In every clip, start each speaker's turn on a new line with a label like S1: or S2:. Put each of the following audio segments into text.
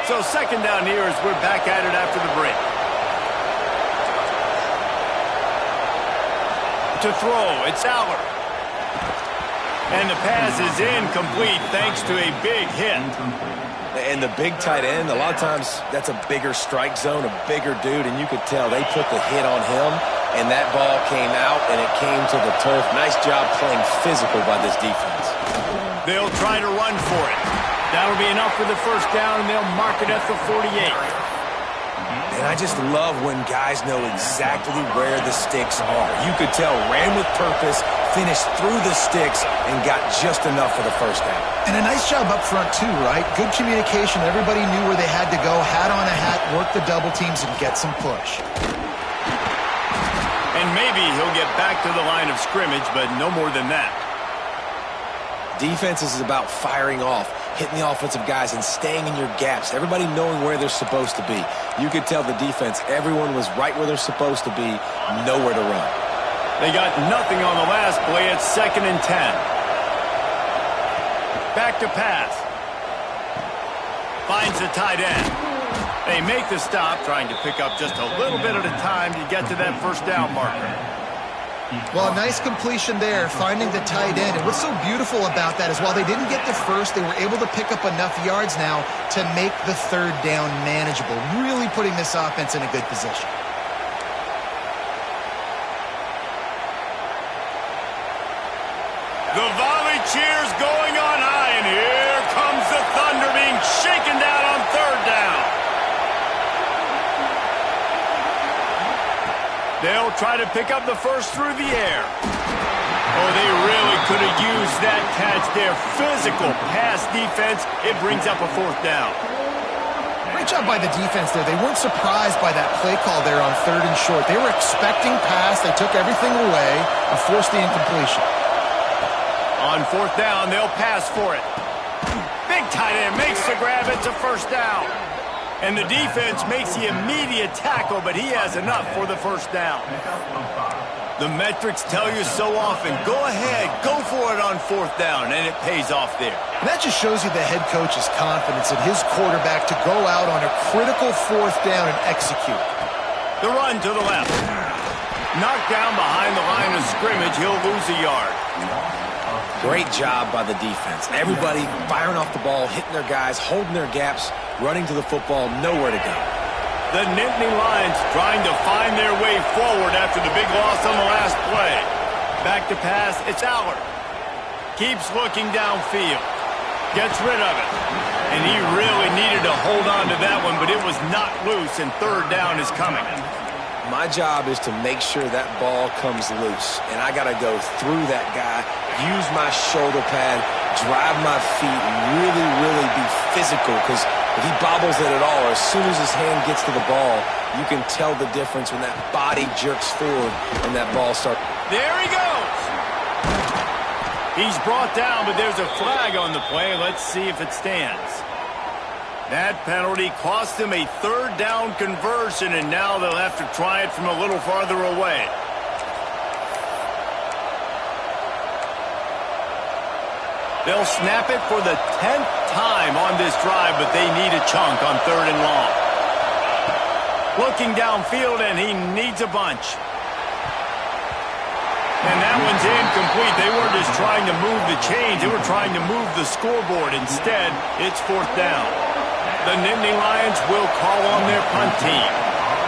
S1: So second down here as we're back at it after the break. To throw, it's Aller. And the pass is incomplete thanks to a big hit.
S2: And the big tight end, a lot of times that's a bigger strike zone, a bigger dude, and you could tell they put the hit on him, and that ball came out, and it came to the turf. Nice job playing physical by this defense.
S1: They'll try to run for it. That'll be enough for the first down, and they'll mark it at the 48.
S2: And I just love when guys know exactly where the sticks are. You could tell, ran with purpose, finished through the sticks, and got just enough for the first down.
S3: And a nice job up front, too, right? Good communication. Everybody knew where they had to go, hat on a hat, work the double teams, and get some push.
S1: And maybe he'll get back to the line of scrimmage, but no more than that.
S2: Defense is about firing off, hitting the offensive guys, and staying in your gaps. Everybody knowing where they're supposed to be. You could tell the defense, everyone was right where they're supposed to be, nowhere to run.
S1: They got nothing on the last play. It's 2nd and 10. Back to pass. Finds the tight end. They make the stop, trying to pick up just a little bit at a time to get to that first down marker.
S3: Well, nice completion there, finding the tight end. And what's so beautiful about that is while they didn't get the first, they were able to pick up enough yards now to make the third down manageable, really putting this offense in a good position.
S1: The volley cheers going on high, and here comes the Thunder being shaken down on third down. They'll try to pick up the first through the air. Oh, they really could have used that catch there. Physical pass defense. It brings up a fourth down.
S3: Great job by the defense there. They weren't surprised by that play call there on 3rd and short. They were expecting pass. They took everything away and forced the incompletion.
S1: On 4th down, they'll pass for it. Big tight end makes the grab. It's a first down. And the defense makes the immediate tackle, but he has enough for the first down. The metrics tell you so often, go ahead, go for it on 4th down, and it pays off there.
S3: And that just shows you the head coach's confidence in his quarterback to go out on a critical 4th down and execute.
S1: The run to the left. Knocked down behind the line of scrimmage, he'll lose a yard.
S2: Great job by the defense. Everybody firing off the ball, hitting their guys, holding their gaps, running to the football, nowhere to go.
S1: The Nittany Lions trying to find their way forward after the big loss on the last play. Back to pass, it's Aller. Keeps looking downfield. Gets rid of it. And he really needed to hold on to that one, but it was not loose, and third down is coming.
S2: My job is to make sure that ball comes loose, and I got to go through that guy, use my shoulder pad, drive my feet, and really, really be physical, because if he bobbles it at all, or as soon as his hand gets to the ball, you can tell the difference when that body jerks forward and that ball starts.
S1: There he goes. He's brought down, but there's a flag on the play. Let's see if it stands. That penalty cost them a third down conversion, and now they'll have to try it from a little farther away. They'll snap it for the 10th time on this drive, but they need a chunk on 3rd and long. Looking downfield, and he needs a bunch. And that one's incomplete. They weren't just trying to move the chains. They were trying to move the scoreboard. Instead, it's 4th down. The Nittany Lions will call on their punt team.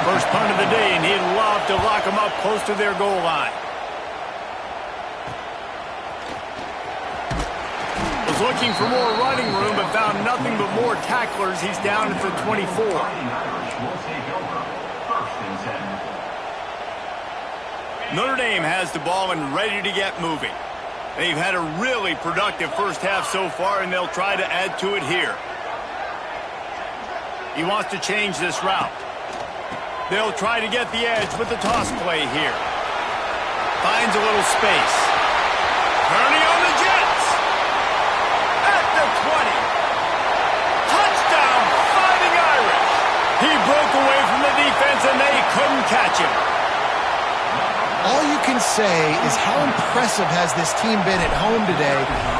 S1: First punt of the day, and he'd love to lock them up close to their goal line. Was looking for more running room, but found nothing but more tacklers. He's down at the 24. Notre Dame has the ball and ready to get moving. They've had a really productive first half so far, and they'll try to add to it here. He wants to change this route. They'll try to get the edge with the toss play here. Finds a little space. Turning on the Jets. At the 20. Touchdown, Fighting Irish. He broke away from the defense, and they couldn't catch him.
S3: all you can say is how impressive has this team been at home today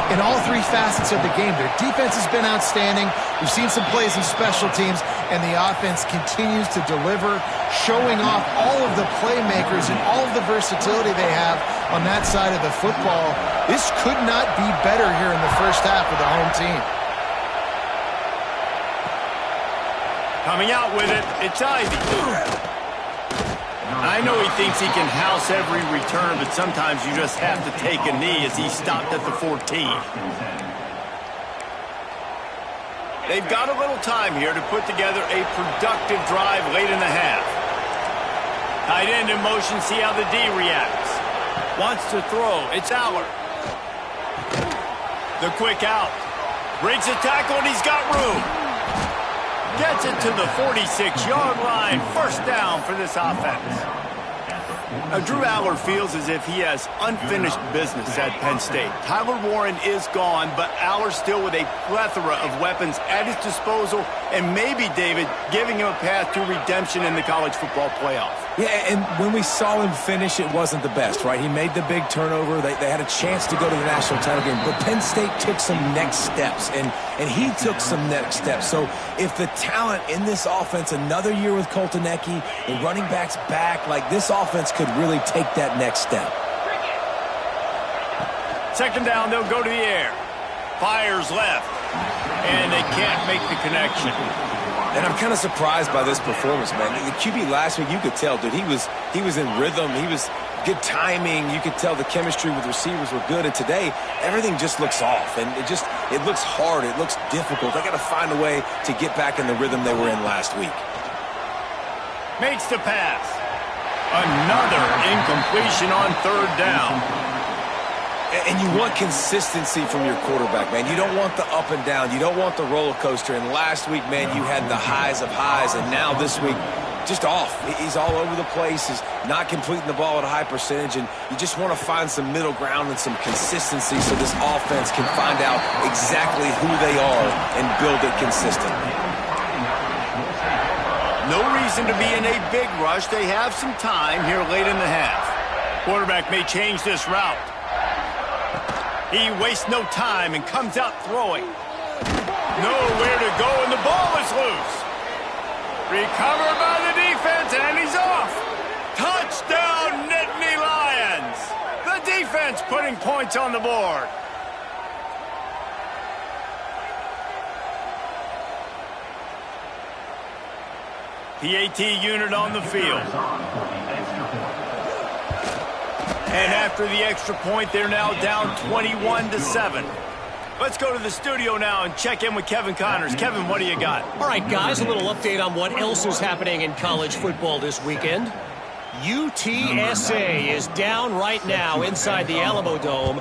S3: in all three facets of the game. Their defense has been outstanding. We've seen some plays in special teams, and the offense continues to deliver, showing off all of the playmakers and all of the versatility they have on that side of the football. This could not be better here in the first half with the home team.
S1: Coming out with it, it's Ivy. I know he thinks he can house every return, but sometimes you just have to take a knee as he stopped at the 14. They've got a little time here to put together a productive drive late in the half. Tight end in motion, see how the D reacts. Wants to throw, it's Aller. The quick out. Breaks the tackle and he's got room. Gets it to the 46-yard line. First down for this offense. Now, Drew Aller feels as if he has unfinished business at Penn State. Tyler Warren is gone, but Aller still with a plethora of weapons at his disposal, and maybe, David, giving him a path to redemption in the college football playoff.
S2: Yeah, and when we saw him finish, it wasn't the best, right? He made the big turnover. They had a chance to go to the national title game, but Penn State took some next steps, and he took some next steps. So if the talent in this offense, another year with Colton Ecke, the running backs back, like this offense could really take that next step.
S1: Second down, they'll go to the air. Fires left, and they can't make the connection.
S2: And I'm kind of surprised by this performance, man. The QB last week, you could tell, dude, he was in rhythm. He was good timing. You could tell the chemistry with receivers were good. And today, everything just looks off. And it looks hard. It looks difficult. They got to find a way to get back in the rhythm they were in last week.
S1: Makes the pass. Another incompletion on third down.
S2: And you want consistency from your quarterback, man. You don't want the up and down. You don't want the roller coaster. And last week, man, you had the highs of highs. And now this week, just off. He's all over the place. He's not completing the ball at a high percentage. And you just want to find some middle ground and some consistency so this offense can find out exactly who they are and build it consistently.
S1: No reason to be in a big rush. They have some time here late in the half. Quarterback may change this route. He wastes no time and comes out throwing. Nowhere to go, and the ball is loose. Recovered by the defense, and he's off. Touchdown, Nittany Lions. The defense putting points on the board. PAT unit on the field. And after the extra point, they're now down 21-7. Let's go to the studio now and check in with Kevin Connors. Kevin, what do you got?
S4: All right, guys, a little update on what else is happening in college football this weekend. UTSA is down right now inside the Alamo Dome,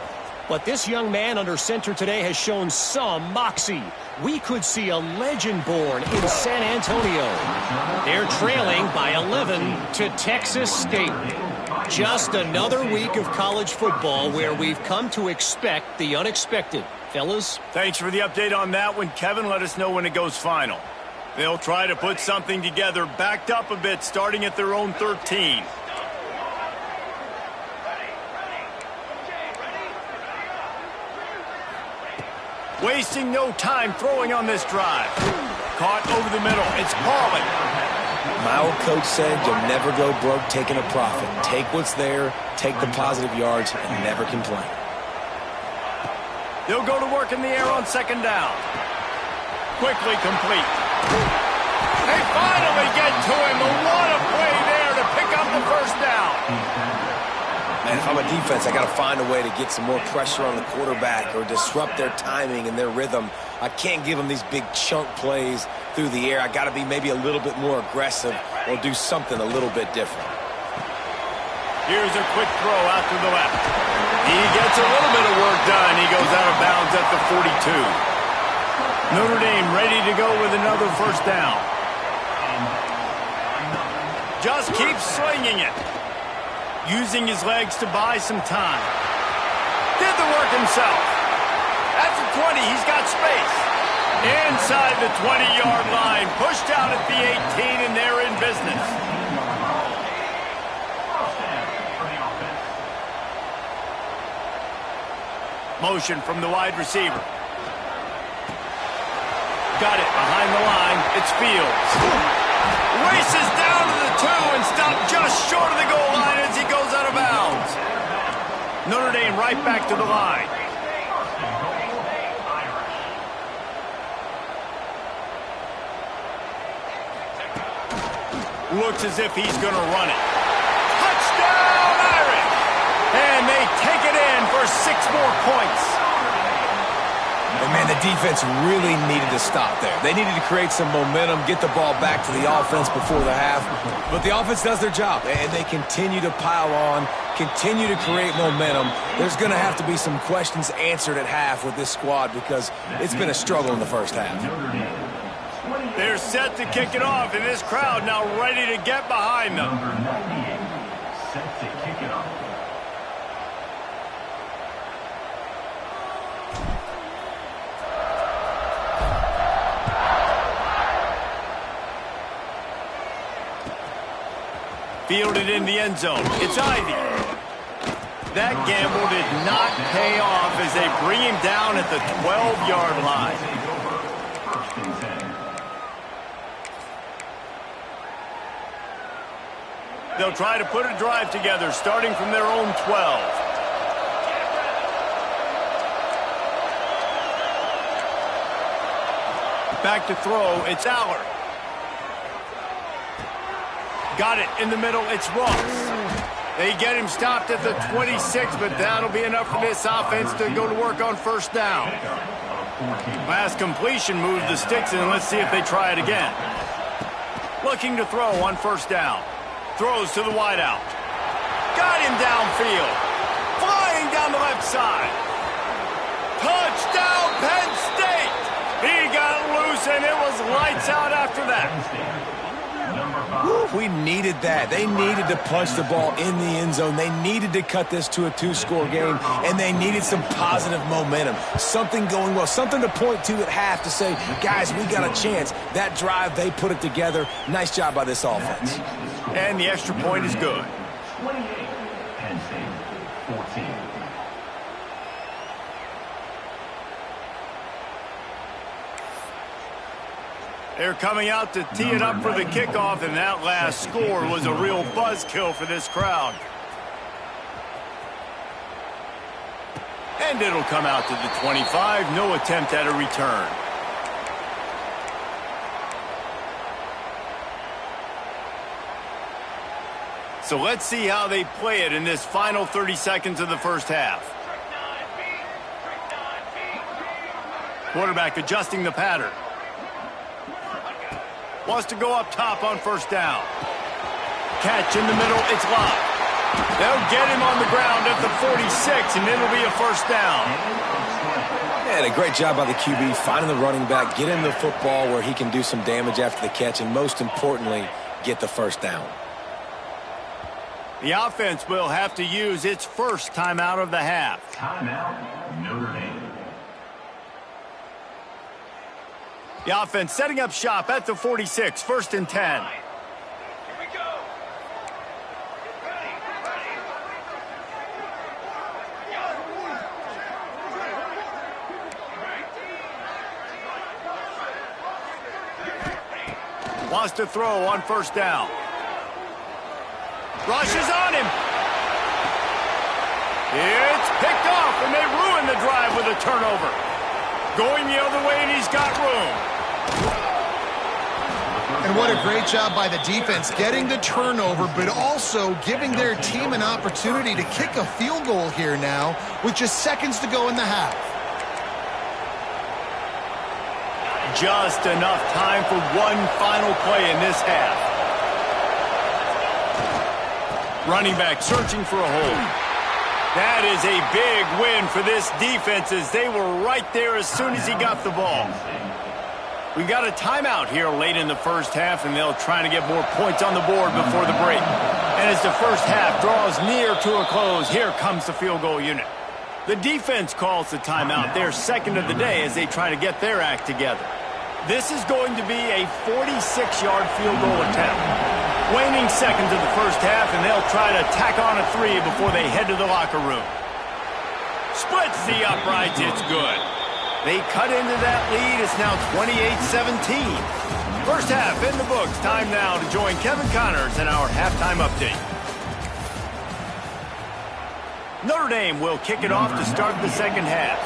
S4: but this young man under center today has shown some moxie. We could see a legend born in San Antonio. They're trailing by 11 to Texas State. Just another week of college football where we've come to expect the unexpected. Fellas?
S1: Thanks for the update on that one. Kevin, let us know when it goes final. They'll try to put something together, backed up a bit, starting at their own 13. Wasting no time throwing on this drive. Caught over the middle. It's Pauly.
S2: My old coach said you'll never go broke taking a profit. Take what's there, take the positive yards, and never complain.
S1: They'll go to work in the air on second down. Quickly complete. They finally get to him. What a play there to pick up the first down.
S2: Man, if I'm a defense, I got to find a way to get some more pressure on the quarterback or disrupt their timing and their rhythm. I can't give them these big chunk plays through the air. I got to be maybe a little bit more aggressive or do something a little bit different.
S1: Here's a quick throw out to the left. He gets a little bit of work done. He goes out of bounds at the 42. Notre Dame ready to go with another first down. Just keeps slinging it. Using his legs to buy some time. Did the work himself. At the 20, he's got space. Inside the 20-yard line. Pushed out at the 18, and they're in business. Motion from the wide receiver. Got it behind the line. It's Fields. Races down to the 2 and stopped just short of the goal line as he goes out of bounds. Notre Dame right back to the line. Looks as if he's going to run it. Touchdown, Irish! And they take it in for 6 more points.
S2: And, man, the defense really needed to stop there. They needed to create some momentum, get the ball back to the offense before the half. But the offense does their job, and they continue to pile on, continue to create momentum. There's going to have to be some questions answered at half with this squad because it's been a struggle in the first half.
S1: They're set to kick it off, and this crowd now ready to get behind them.
S5: Number 98, set to kick it off.
S1: Fielded in the end zone. It's Ivy. That gamble did not pay off as they bring him down at the 12-yard line. They'll try to put a drive together, starting from their own 12. Back to throw, it's Aller. Got it in the middle, it's Ross. They get him stopped at the 26, but that'll be enough for this offense to go to work on first down. Last completion moves the sticks, and let's see if they try it again. Looking to throw on first down. Throws to the wideout. Got him downfield. Flying down the left side. Touchdown, Penn State! He got loose, and it was lights out after that.
S2: We needed that. They needed to punch the ball in the end zone. They needed to cut this to a 2-score game, and they needed some positive momentum. Something going well, something to point to at half to say, guys, we got a chance. That drive, they put it together. Nice job by this offense.
S1: And the extra point is good.
S5: 28, Penn State, 14.
S1: They're coming out to tee it up for the kickoff, and that last score was a real buzzkill for this crowd. And it'll come out to the 25. No attempt at a return. So let's see how they play it in this final 30 seconds of the first half. Quarterback adjusting the pattern. Wants to go up top on first down. Catch in the middle, it's locked. They'll get him on the ground at the 46, and it'll be a first down.
S2: And a great job by the QB, finding the running back, get him the football where he can do some damage after the catch, and most importantly, get the first down.
S1: The offense will have to use its first timeout of the half.
S5: Timeout, Notre Dame.
S1: The offense setting up shop at the 46, 1st and 10. Wants to throw on first down. Rushes on him. It's picked off, and they ruin the drive with a turnover. Going the other way, and he's got room.
S3: And what a great job by the defense getting the turnover, but also giving their team an opportunity to kick a field goal here now with just seconds to go in the half.
S1: Just enough time for one final play in this half. Running back searching for a hole. That is a big win for this defense as they were right there as soon as he got the ball. We've got a timeout here late in the first half, and they'll try to get more points on the board before the break. And as the first half draws near to a close, here comes the field goal unit. The defense calls the timeout, their second of the day, as they try to get their act together. This is going to be a 46-yard field goal attempt. Waning seconds of the first half, and they'll try to tack on a 3 before they head to the locker room. Splits the uprights. It's good. They cut into that lead. It's now 28-17. First half in the books. Time now to join Kevin Connors in our halftime update. Notre Dame will kick it off to start the second half.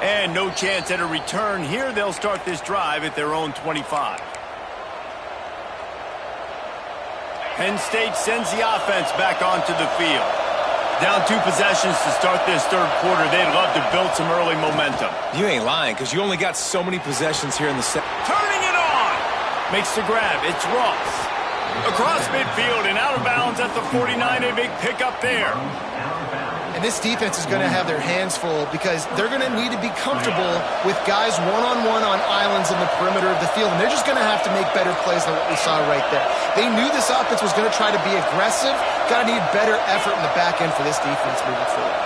S1: And no chance at a return here. They'll start this drive at their own 25. Penn State sends the offense back onto the field. Down 2 possessions to start this third quarter. They'd love to build some early momentum.
S2: You ain't lying, because you only got so many possessions here in the second.
S1: Turning it on! Makes the grab. It's Ross. Across midfield and out of bounds at the 49. A big pickup there.
S3: And this defense is going to have their hands full because they're going to need to be comfortable with guys one-on-one on islands in the perimeter of the field. And they're just going to have to make better plays than what we saw right there. They knew this offense was going to try to be aggressive. Got to need better effort in the back end for this defense moving forward.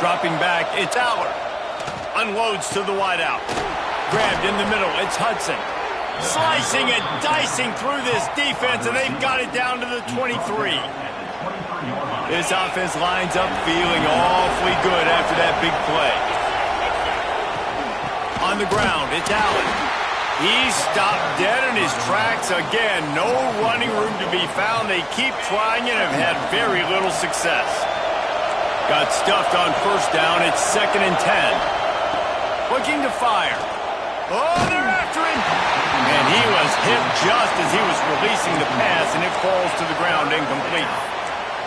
S1: Dropping back, it's Allard. Unloads to the wideout. Grabbed in the middle, it's Hudson. Slicing and dicing through this defense, and they've got it down to the 23. This offense lines up feeling awfully good after that big play. On the ground, it's Allen. He's stopped dead in his tracks again. No running room to be found. They keep trying and have had very little success. Got stuffed on first down. It's 2nd and 10. Looking to fire. Oh, they're after him. And he was hit just as he was releasing the pass, and it falls to the ground incomplete.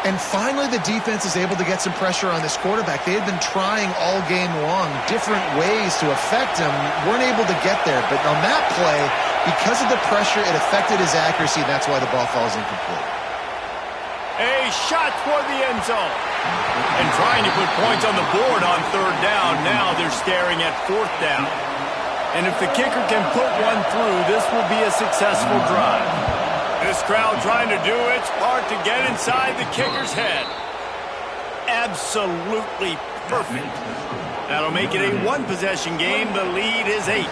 S3: And finally, the defense is able to get some pressure on this quarterback. They had been trying all game long different ways to affect him, weren't able to get there. But on that play, because of the pressure, it affected his accuracy, and that's why the ball falls incomplete.
S1: A shot toward the end zone. And trying to put points on the board on third down. Now they're staring at fourth down. And if the kicker can put one through, this will be a successful drive. This crowd trying to do its part to get inside the kicker's head. Absolutely perfect. That'll make it a 1-possession game. The lead is 8.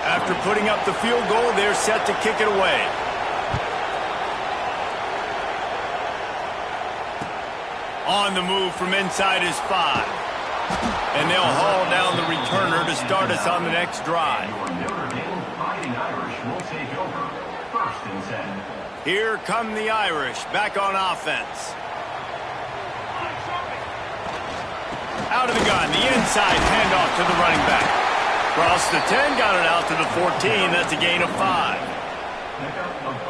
S1: After putting up the field goal, they're set to kick it away. On the move from inside his 5. And they'll haul down the returner to start us on the next drive. Here come the Irish back on offense. Out of the gun, the inside handoff to the running back. Cross the 10, got it out to the 14. That's a gain of 5.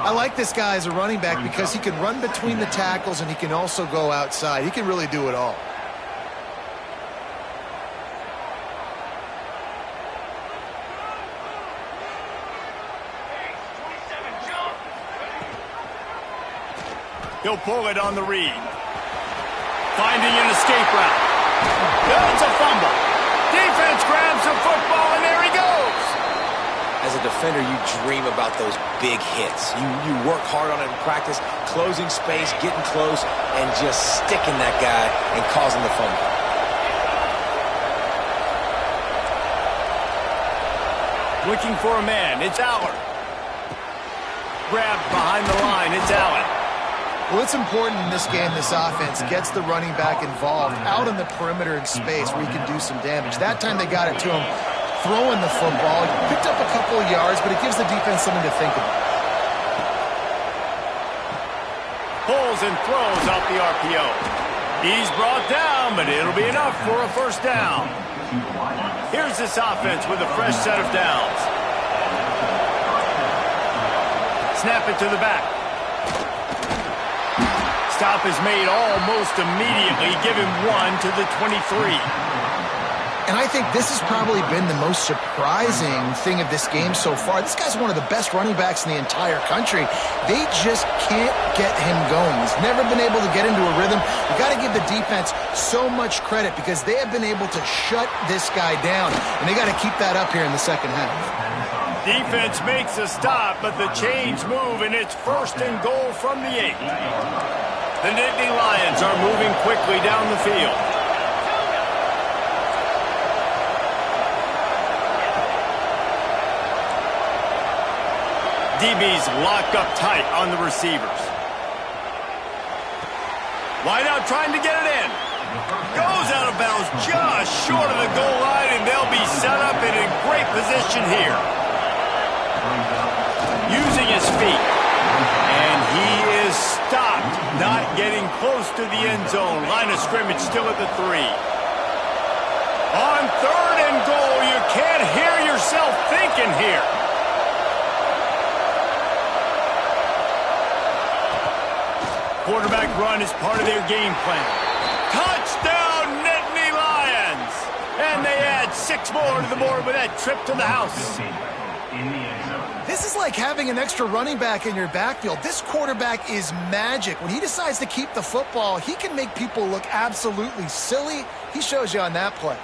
S3: I like this guy as a running back because he can run between the tackles and he can also go outside. He can really do it all.
S1: He'll pull it on the read. Finding an escape route. It's a fumble. Defense grabs the football, and there he goes.
S2: As a defender, you dream about those big hits. You work hard on it in practice, closing space, getting close, and just sticking that guy and causing the fumble.
S1: Looking for a man. It's Allard. Grabbed behind the line. It's Allen.
S3: Well, it's important in this game, this offense gets the running back involved out on the perimeter in space where he can do some damage. That time they got it to him throwing the football. He picked up a couple of yards, but it gives the defense something to think about.
S1: Pulls and throws out the RPO. He's brought down, but it'll be enough for a first down. Here's this offense with a fresh set of downs. Snap it to the back. Stop is made almost immediately. Give him 1 to the 23.
S3: And I think this has probably been the most surprising thing of this game so far. This guy's one of the best running backs in the entire country. They just can't get him going. He's never been able to get into a rhythm. You got to give the defense so much credit because they have been able to shut this guy down. And they got to keep that up here in the second half.
S1: Defense makes a stop, but the chains move, and it's 1st and goal from the 8. The Nittany Lions are moving quickly down the field. DB's locked up tight on the receivers. Wide out trying to get it in. Goes out of bounds just short of the goal line, and they'll be set up in a great position here. Using his feet. And he is stopped, not getting close to the end zone. Line of scrimmage still at the 3. On 3rd and goal, you can't hear yourself thinking here. Quarterback run is part of their game plan. Touchdown, Nittany Lions! And they add 6 more to the board with that trip to the house.
S3: This is like having an extra running back in your backfield. This quarterback is magic. When he decides to keep the football, he can make people look absolutely silly. He shows you on that play.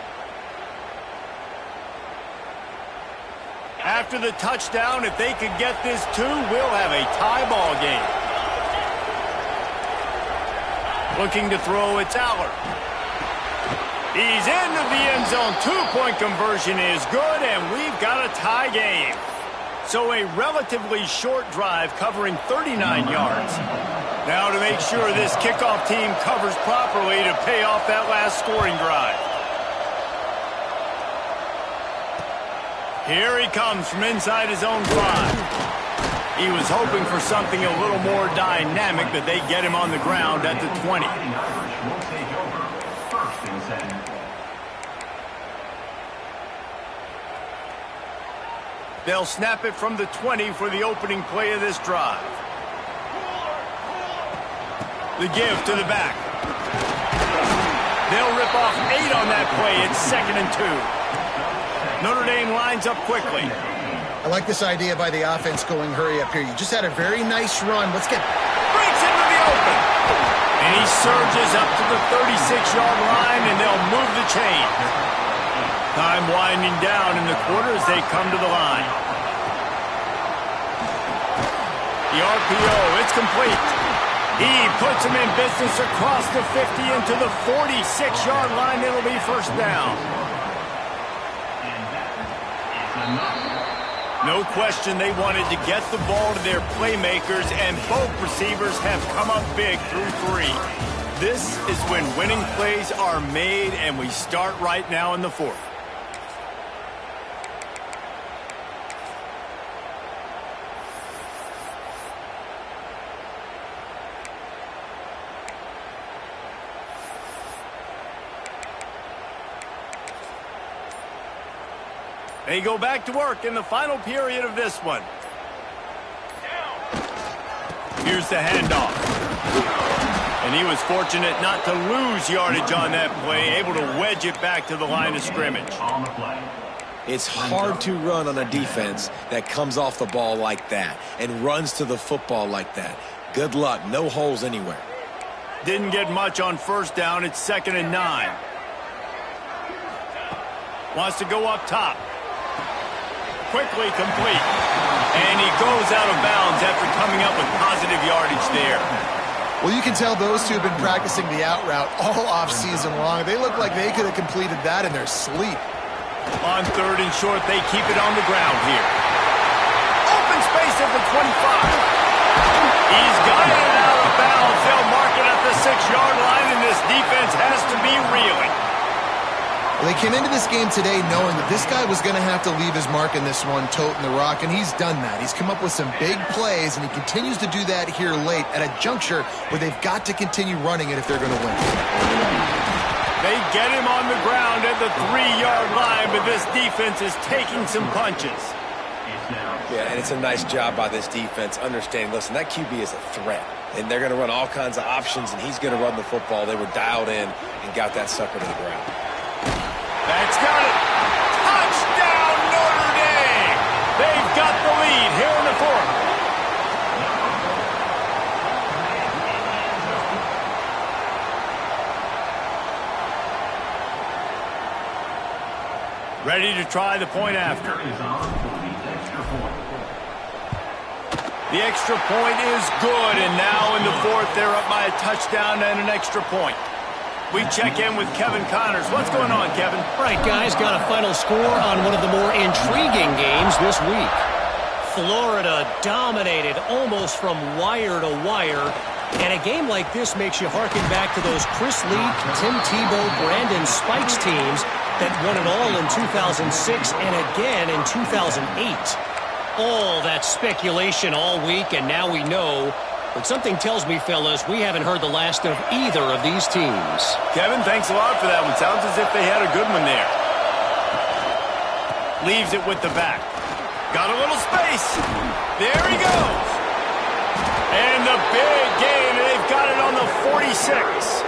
S1: After the touchdown, if they could get this 2, we'll have a tie ball game. Looking to throw, it's Aller. He's into the end zone. 2-point conversion is good, and we've got a tie game. So a relatively short drive covering 39 yards. Now to make sure this kickoff team covers properly to pay off that last scoring drive. Here he comes from inside his own 5. He was hoping for something a little more dynamic, but they get him on the ground at the 20. They'll snap it from the 20 for the opening play of this drive. The give to the back. They'll rip off 8 on that play. It's 2nd and 2. Notre Dame lines up quickly.
S3: I like this idea by the offense going hurry up here. You just had a very nice run. Let's get...
S1: Breaks into the open. And he surges up to the 36-yard line, and they'll move the chain. Time winding down in the quarter as they come to the line. The RPO, it's complete. He puts him in business across the 50 into the 46-yard line. It'll be first down. No question they wanted to get the ball to their playmakers, and both receivers have come up big through 3. This is when winning plays are made, and we start right now in the 4th. They go back to work in the final period of this one. Here's the handoff. And he was fortunate not to lose yardage on that play, able to wedge it back to the line of scrimmage.
S2: It's hard to run on a defense that comes off the ball like that and runs to the football like that. Good luck. No holes anywhere.
S1: Didn't get much on first down. It's 2nd and 9. Wants to go up top. Quickly complete. And he goes out of bounds after coming up with positive yardage there.
S3: Well, you can tell those two have been practicing the out route all off-season long. They look like they could have completed that in their sleep.
S1: On 3rd and short, they keep it on the ground here. Open space at the 25. He's got it out of bounds. They'll mark it at the 6-yard line, and this defense has to be reeling.
S3: Well, they came into this game today knowing that this guy was going to have to leave his mark in this one, toting the rock, and he's done that. He's come up with some big plays, and he continues to do that here late at a juncture where they've got to continue running it if they're going to win.
S1: They get him on the ground at the 3-yard line, but this defense is taking some punches.
S2: Yeah, and it's a nice job by this defense understanding, listen, that QB is a threat, and they're going to run all kinds of options, and he's going to run the football. They were dialed in and got that sucker to the ground.
S1: That's got it. Touchdown, Notre Dame. They've got the lead here in the 4th. Ready to try the point after. The extra point is good, and now in the 4th, they're up by a touchdown and an extra point. We check in with Kevin Connors. What's going on, Kevin?
S4: Right, guys, got a final score on one of the more intriguing games this week. Florida dominated almost from wire to wire. And a game like this makes you harken back to those Chris Leak, Tim Tebow, Brandon Spikes teams that won it all in 2006 and again in 2008. All that speculation all week, and now we know. But something tells me, fellas, we haven't heard the last of either of these teams.
S1: Kevin, thanks a lot for that one. Sounds as if they had a good one there. Leaves it with the back. Got a little space. There he goes. And the big game. They've got it on the 46.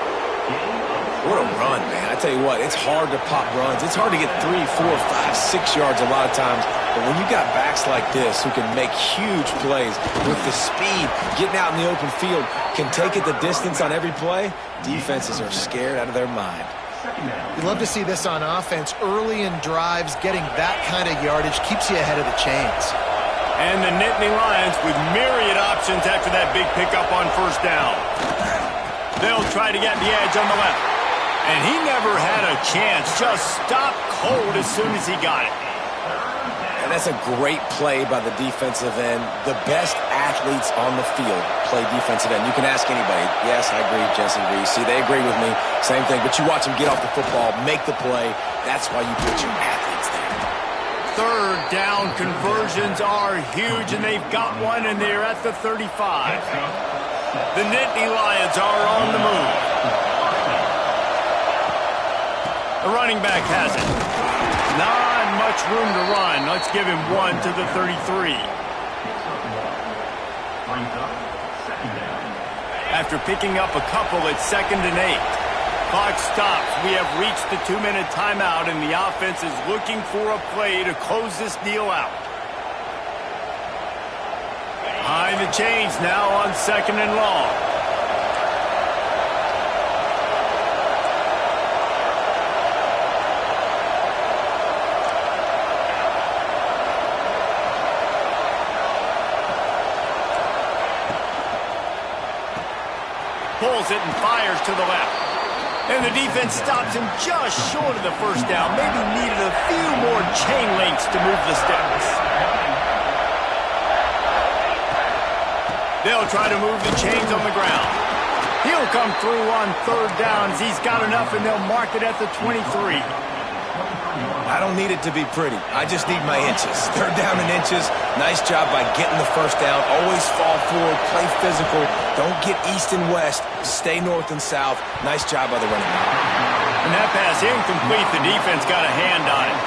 S2: What a run, man. I tell you what, it's hard to pop runs. It's hard to get 3, 4, 5, 6 yards a lot of times. But when you got backs like this who can make huge plays with the speed, getting out in the open field, can take it the distance on every play, defenses are scared out of their mind.
S3: You love to see this on offense. Early in drives, getting that kind of yardage keeps you ahead of the chains.
S1: And the Nittany Lions with myriad options after that big pickup on first down. They'll try to get the edge on the left. And he never had a chance. Just stopped cold as soon as he got it.
S2: And that's a great play by the defensive end. The best athletes on the field play defensive end. You can ask anybody. Yes, I agree, Jesse Reese. See, they agree with me. Same thing. But you watch them get off the football, make the play. That's why you put your athletes there.
S1: Third down conversions are huge, and they've got one, and they're at the 35. The Nittany Lions are on the move. The running back has it. Not much room to run. Let's give him one to the 33. After picking up a couple, it's 2nd and 8. Clock stops. We have reached the 2-minute timeout, and the offense is looking for a play to close this deal out. Behind the chains now on 2nd and long. Pulls it and fires to the left. And the defense stops him just short of the first down. Maybe needed a few more chain links to move the sticks. They'll try to move the chains on the ground. He'll come through on 3rd down as he's got enough, and they'll mark it at the 23.
S2: I don't need it to be pretty. I just need my inches. 3rd down and inches. Nice job by getting the first down. Always fall forward, play physical. Don't get east and west. Stay north and south. Nice job by the running back.
S1: And that pass incomplete. The defense got a hand on it.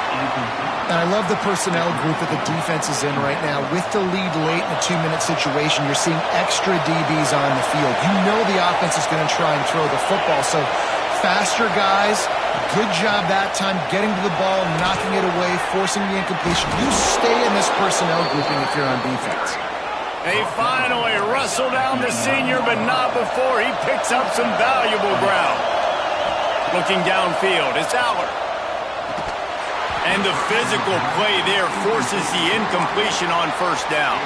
S3: And I love the personnel group that the defense is in right now. With the lead late in a 2-minute situation, you're seeing extra DBs on the field. You know the offense is going to try and throw the football. So faster guys, good job that time getting to the ball, knocking it away, forcing the incompletion. You stay in this personnel grouping if you're on defense.
S1: They finally wrestle down the senior, but not before he picks up some valuable ground. Looking downfield, it's Aller. And the physical play there forces the incompletion on first down.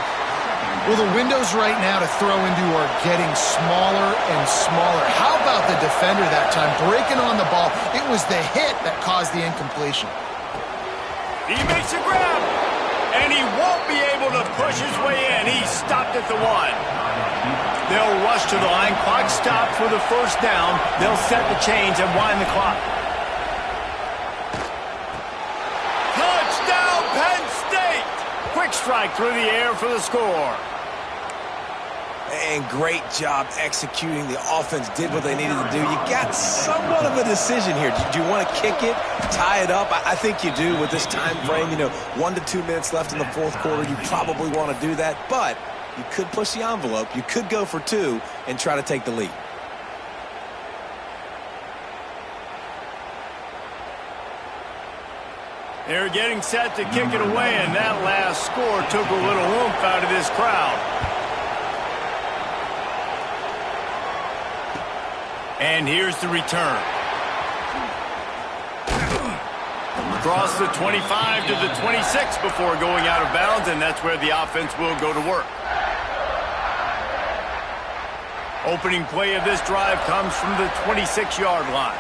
S3: Well, the windows right now to throw into are getting smaller and smaller. How about the defender that time breaking on the ball? It was the hit that caused the incompletion.
S1: He makes a grab, and he won't be able to push his way in. He's stopped at the 1. They'll rush to the line. Clock stopped for the first down. They'll set the chains and wind the clock. Touchdown, Penn State! Quick strike through the air for the score.
S2: And great job executing. The offense did what they needed to do. You got somewhat of a decision here. Do you want to kick it, tie it up? I think you do with this time frame. 1 to 2 minutes left in the 4th quarter. You probably want to do that, but you could push the envelope. You could go for 2 and try to take the lead.
S1: They're getting set to kick it away, and that last score took a little oomph out of this crowd. And here's the return. Across the 25 to the 26 before going out of bounds, and that's where the offense will go to work. Opening play of this drive comes from the 26-yard line.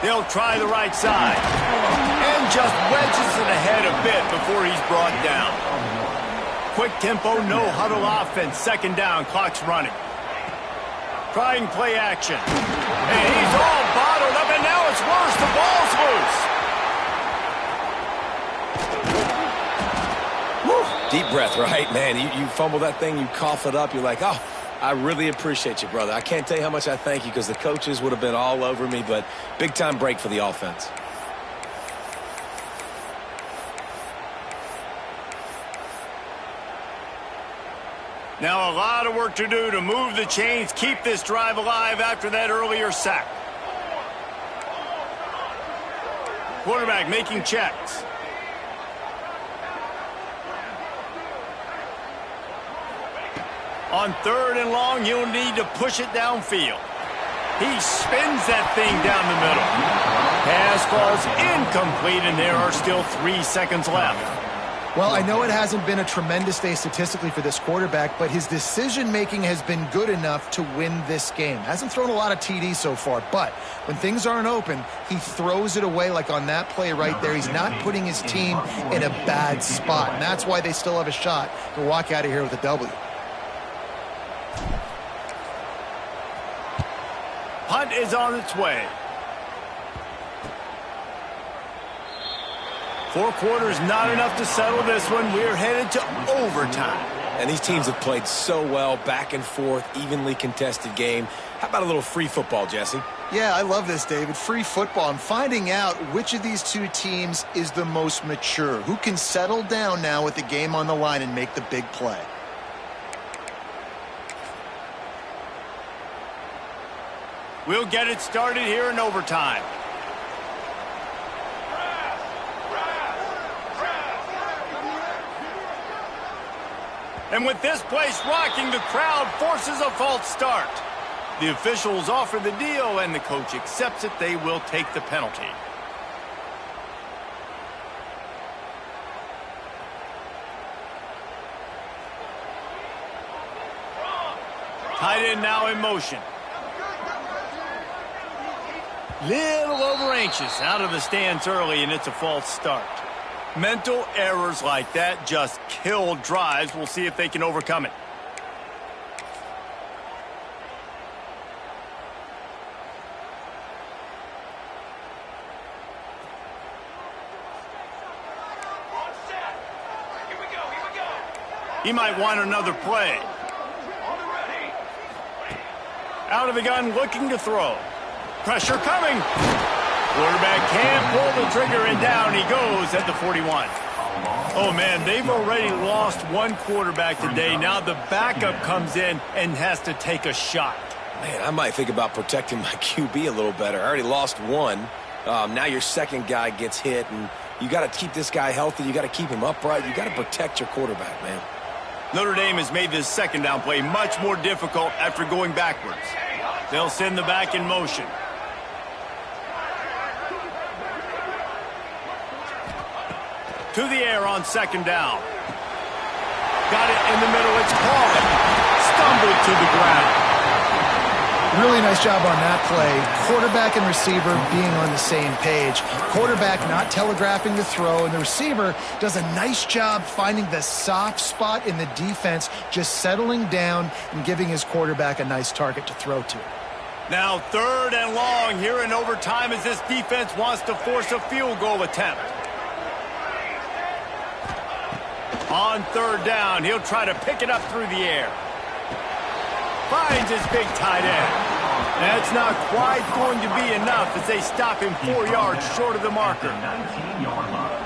S1: They'll try the right side. And Penn just wedges it ahead a bit before he's brought down. Quick tempo, no huddle offense. Second down, clock's running. Trying play action. And he's all bottled up, and now it's worse. The ball's loose.
S2: Woo. Deep breath, right, man? You fumble that thing, you cough it up, you're like, oh, I really appreciate you, brother. I can't tell you how much I thank you because the coaches would have been all over me, but big-time break for the offense.
S1: Now a lot of work to do to move the chains, keep this drive alive after that earlier sack. Quarterback making checks. On third and long, you'll need to push it downfield. He spins that thing down the middle. Pass falls incomplete, and there are still 3 seconds left.
S3: Well, I know it hasn't been a tremendous day statistically for this quarterback, but his decision-making has been good enough to win this game. Hasn't thrown a lot of TDs so far, but when things aren't open, he throws it away like on that play right there. He's not putting his team in a bad spot, and that's why they still have a shot to walk out of here with a W.
S1: Punt is on its way. 4 quarters, not enough to settle this one. We're headed to overtime.
S2: And these teams have played so well, back and forth, evenly contested game. How about a little free football, Jesse?
S3: Yeah, I love this, David. Free football. I'm finding out which of these two teams is the most mature. Who can settle down now with the game on the line and make the big play?
S1: We'll get it started here in overtime. And with this place rocking, the crowd forces a false start. The officials offer the deal, and the coach accepts it. They will take the penalty. Tight end now in motion. Little over anxious, out of the stance early, and it's a false start. Mental errors like that just kill drives. We'll see if they can overcome it. He might want another play. Out of the gun, looking to throw. Pressure coming. Quarterback can't pull the trigger, and down he goes at the 41. Oh, man, they've already lost one quarterback today. Now the backup comes in and has to take a shot.
S2: Man, I might think about protecting my QB a little better. I already lost one. Now your second guy gets hit, and you got to keep this guy healthy. You got to keep him upright. You got to protect your quarterback, man.
S1: Notre Dame has made this second down play much more difficult after going backwards. They'll send the back in motion. To the air on second down. Got it in the middle. It's caught. Stumbled to the ground.
S3: Really nice job on that play. Quarterback and receiver being on the same page. Quarterback not telegraphing the throw, and the receiver does a nice job finding the soft spot in the defense, just settling down and giving his quarterback a nice target to throw to.
S1: Now third and long here in overtime as this defense wants to force a field goal attempt. On third down, he'll try to pick it up through the air. Finds his big tight end. That's not quite going to be enough as they stop him 4 yards short of the marker.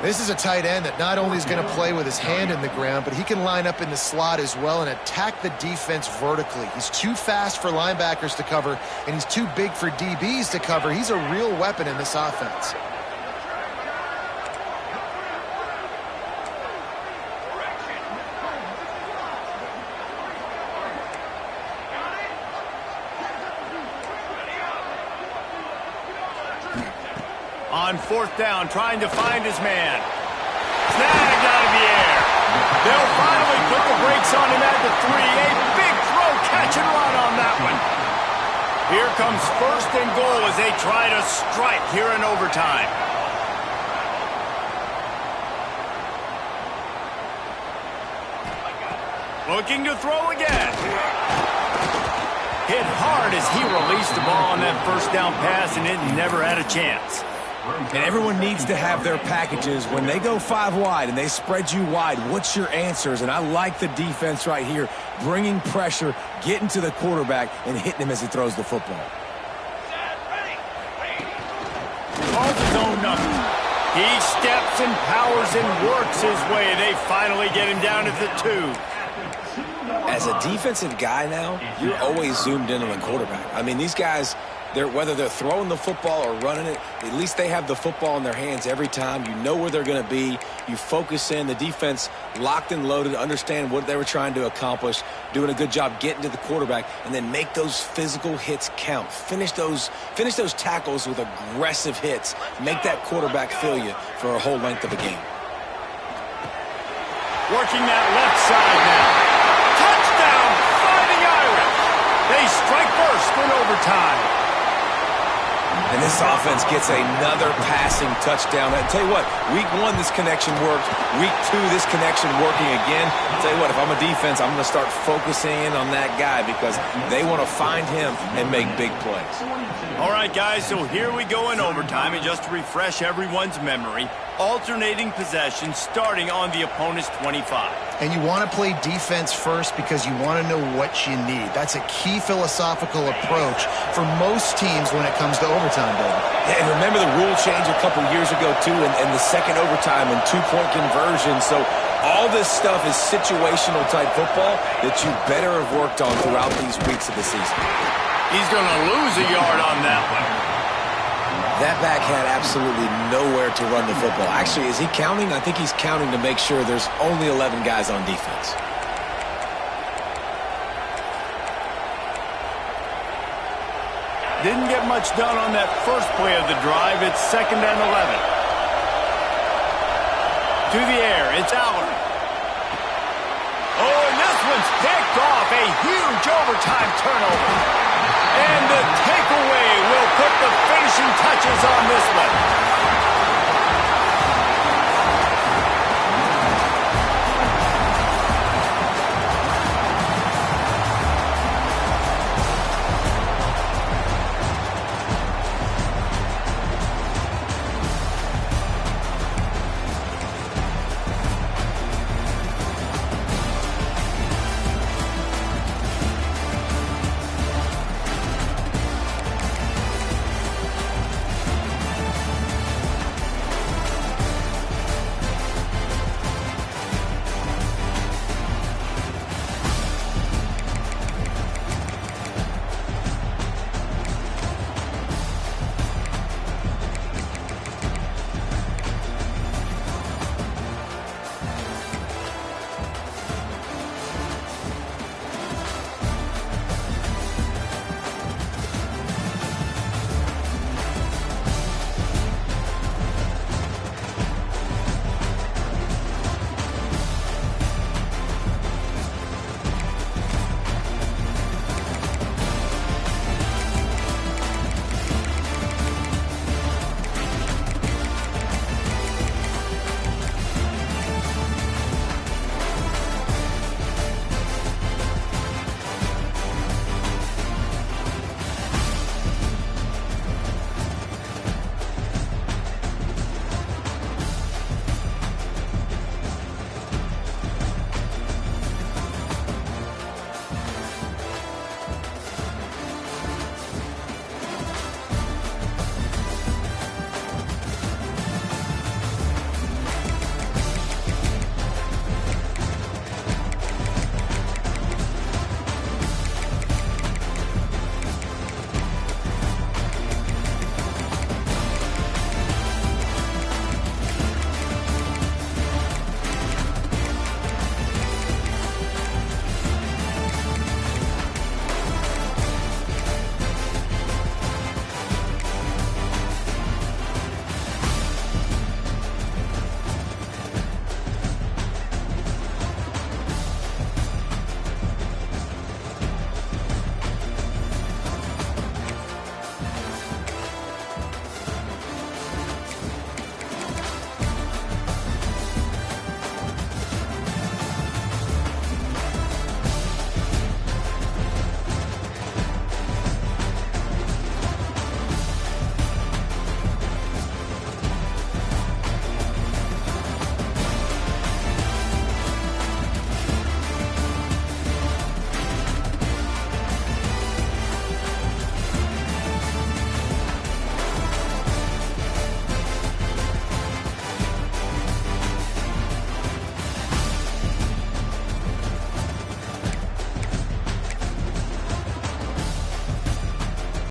S3: This is a tight end that not only is going to play with his hand in the ground, but he can line up in the slot as well and attack the defense vertically. He's too fast for linebackers to cover, and he's too big for DBs to cover. He's a real weapon in this offense.
S1: On fourth down, trying to find his man. Snagged out of the air. They'll finally put the brakes on him at the 3. A big throw, catch and run on that one. Here comes first and goal as they try to strike here in overtime. Looking to throw again. Hit hard as he released the ball on that first down pass, and it never had a chance.
S2: And everyone needs to have their packages. When they go 5 wide and they spread you wide, what's your answers? And I like the defense right here, bringing pressure, getting to the quarterback, and hitting him as he throws the football.
S1: Calls his own number. He steps and powers and works his way. They finally get him down at the 2.
S2: As a defensive guy now, you're always zoomed in on the quarterback. I mean, these guys, whether they're throwing the football or running it, at least they have the football in their hands every time. You know where they're going to be. You focus in. The defense locked and loaded, understand what they were trying to accomplish, doing a good job getting to the quarterback, and then make those physical hits count. Finish those tackles with aggressive hits. Make that quarterback feel you for a whole length of a game.
S1: Working that left side now. Touchdown, Fighting Irish. They strike first in overtime.
S2: And this offense gets another passing touchdown. I tell you what, week 1, this connection worked. Week 2, this connection working again. I tell you what, if I'm a defense, I'm going to start focusing in on that guy because they want to find him and make big plays.
S1: All right, guys, so here we go in overtime. And just to refresh everyone's memory, alternating possession starting on the opponent's 25.
S3: And you want to play defense first because you want to know what you need. That's a key philosophical approach for most teams when it comes to overtime, David.
S2: Yeah, and remember the rule change a couple years ago, too, and the second overtime and 2-point conversion. So all this stuff is situational type football that you better have worked on throughout these weeks of the season.
S1: He's going to lose a yard on that one.
S2: That back had absolutely nowhere to run the football. Actually, is he counting? I think he's counting to make sure there's only 11 guys on defense.
S1: Didn't get much done on that first play of the drive. It's 2nd and 11. To the air, it's Allen. Oh, and this one's picked off. A huge overtime turnover. And the takeaway will put the finishing touches on this one.